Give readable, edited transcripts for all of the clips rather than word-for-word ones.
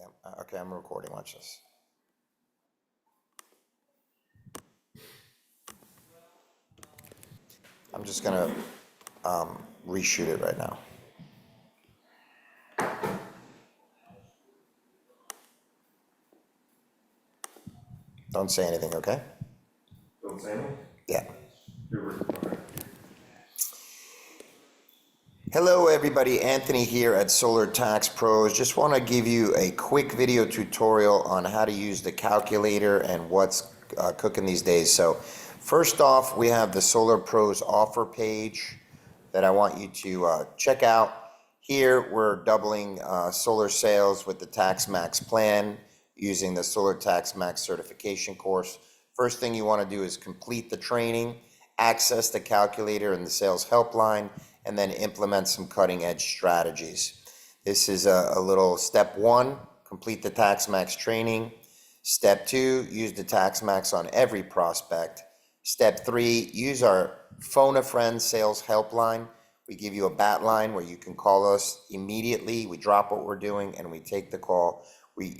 Yeah. Okay, I'm recording. Watch this. I'm just gonna reshoot it right now. Don't say anything, okay? Don't say anything? Yeah. Okay. Hello, everybody. Anthony here at Solar Tax Pros. Just want to give you a quick video tutorial on how to use the calculator and what's cooking these days. So, first off, we have the Solar Pros offer page that I want you to check out. Here, we're doubling solar sales with the Tax Max plan using the Solar Tax Max certification course. First thing you want to do is complete the training, access the calculator and the sales helpline, and then implement some cutting edge strategies. This is a little step one, complete the Tax Max training. Step two, use the Tax Max on every prospect. Step three, use our phone a friend sales helpline. We give you a bat line where you can call us immediately. We drop what we're doing and we take the call.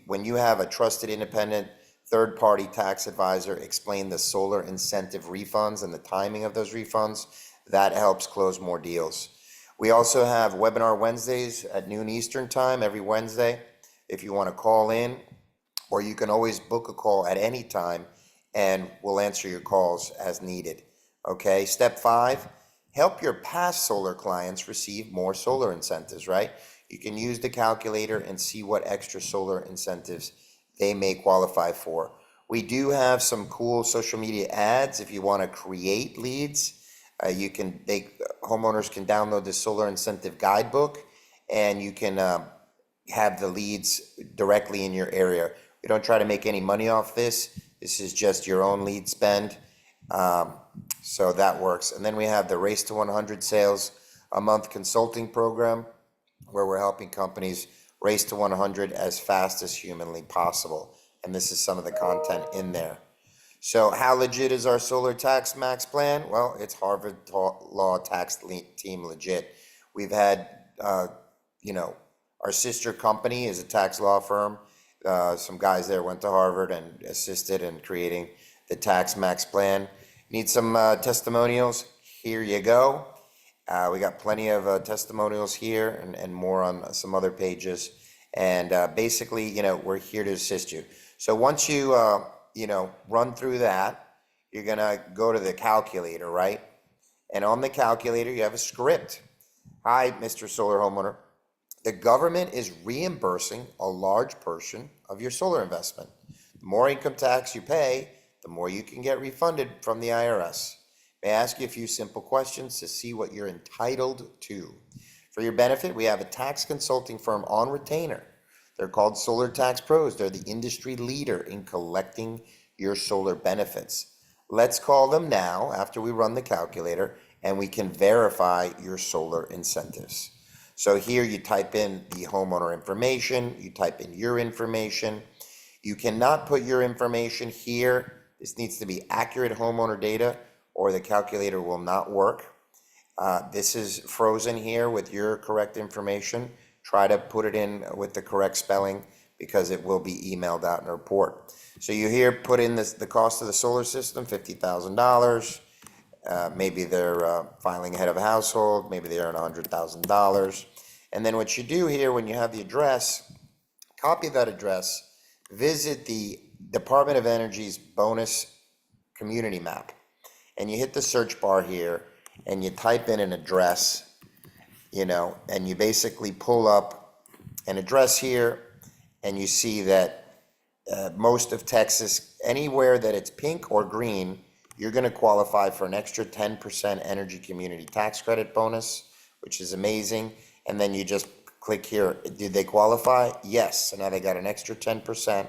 When you have a trusted independent third-party tax advisor explain the solar incentive refunds and the timing of those refunds, that helps close more deals. We also have webinar Wednesdays at noon Eastern time every Wednesday. If you want to call in, or you can always book a call at any time and we'll answer your calls as needed. Okay, step five, help your past solar clients receive more solar incentives, right? You can use the calculator and see what extra solar incentives they may qualify for. We do have some cool social media ads if you want to create leads. Homeowners can download the solar incentive guidebook and you can have the leads directly in your area. We don't try to make any money off this. This is just your own lead spend. So that works. And then we have the Race to 100 Sales a Month consulting program where we're helping companies race to 100 as fast as humanly possible. And this is some of the content in there. So how legit is our Solar Tax Max plan? Well, it's Harvard Law Tax Team legit. We've had, our sister company is a tax law firm. Some guys there went to Harvard and assisted in creating the Tax Max plan. Need some testimonials? Here you go. We got plenty of testimonials here and more on some other pages. And basically, we're here to assist you. So once you, run through that, you're going to go to the calculator, right? And on the calculator, you have a script. Hi, Mr. Solar Homeowner. The government is reimbursing a large portion of your solar investment. The more income tax you pay, the more you can get refunded from the IRS. May I ask you a few simple questions to see what you're entitled to? For your benefit, we have a tax consulting firm on retainer. They're called Solar Tax Pros. They're the industry leader in collecting your solar benefits. Let's call them now after we run the calculator and we can verify your solar incentives. So here you type in the homeowner information, you type in your information. You cannot put your information here. This needs to be accurate homeowner data or the calculator will not work. This is frozen here with your correct information. Try to put it in with the correct spelling because it will be emailed out in a report. So you here put in the cost of the solar system, $50,000. Maybe they're filing head of household, maybe they earn $100,000. And then what you do here when you have the address, copy that address, visit the Department of Energy's bonus community map. And you hit the search bar here and you type in an address, and you basically pull up an address here and you see that most of Texas, anywhere that it's pink or green, you're going to qualify for an extra 10% energy community tax credit bonus, which is amazing. And then you just click here. Did they qualify? Yes. So now they got an extra 10%.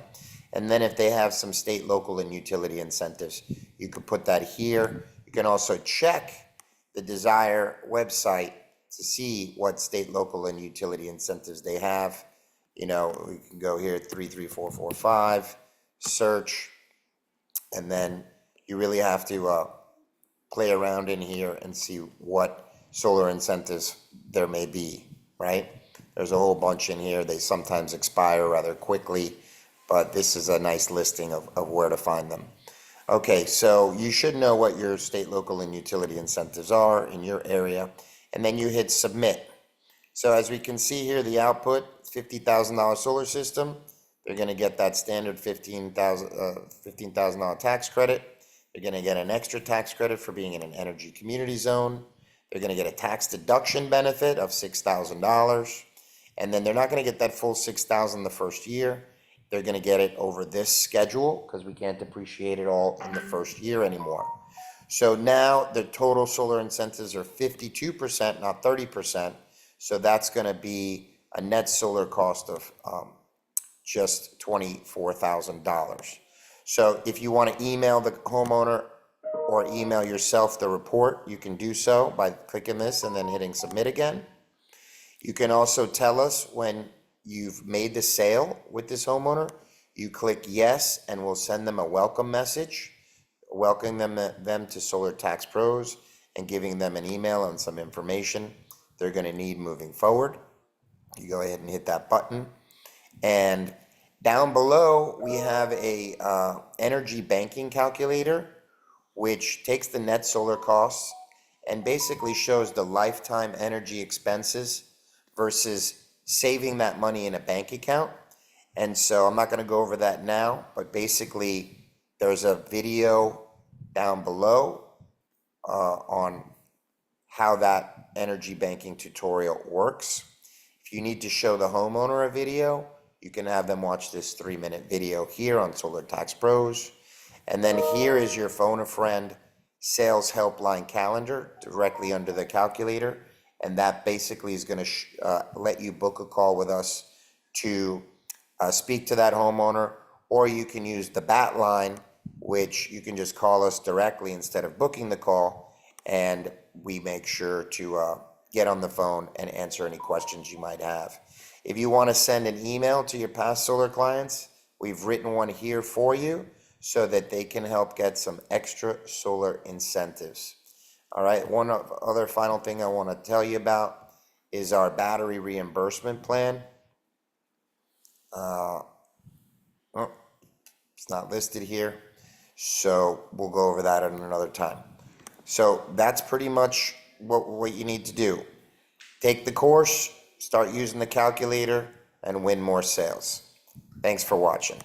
And then if they have some state, local, and utility incentives, you could put that here. You can also check the Desire website to see what state, local, and utility incentives they have. We can go here, 33445, search, and then you really have to play around in here and see what solar incentives there may be, right? There's a whole bunch in here. They sometimes expire rather quickly, but this is a nice listing of where to find them. Okay, so you should know what your state, local, and utility incentives are in your area, and then you hit submit. So as we can see here, the output, $50,000 solar system, they're gonna get that standard $15,000 tax credit. They're gonna get an extra tax credit for being in an energy community zone. They're gonna get a tax deduction benefit of $6,000. And then they're not gonna get that full $6,000 the first year. They're gonna get it over this schedule, because we can't depreciate it all in the first year anymore. So now the total solar incentives are 52%, not 30%. So that's gonna be a net solar cost of just $24,000. So if you wanna email the homeowner or email yourself the report, you can do so by clicking this and then hitting submit again. You can also tell us when you've made the sale with this homeowner. You click yes, and we'll send them a welcome message, welcoming them to Solar Tax Pros and giving them an email and some information they're gonna need moving forward. You go ahead and hit that button. And down below, we have a energy banking calculator, which takes the net solar costs and basically shows the lifetime energy expenses versus saving that money in a bank account. And so I'm not gonna go over that now, but basically there's a video down below on how that energy banking tutorial works. If you need to show the homeowner a video, you can have them watch this 3-minute video here on Solar Tax Pros. And then here is your phone a friend sales helpline calendar directly under the calculator. And that basically is gonna let you book a call with us to speak to that homeowner, or you can use the BAT line, which you can just call us directly instead of booking the call, and we make sure to get on the phone and answer any questions you might have. If you want to send an email to your past solar clients, we've written one here for you so that they can help get some extra solar incentives. All right, one other final thing I want to tell you about is our battery reimbursement plan. It's not listed here, so we'll go over that at another time. So that's pretty much what you need to do. Take the course, start using the calculator, and win more sales. Thanks for watching.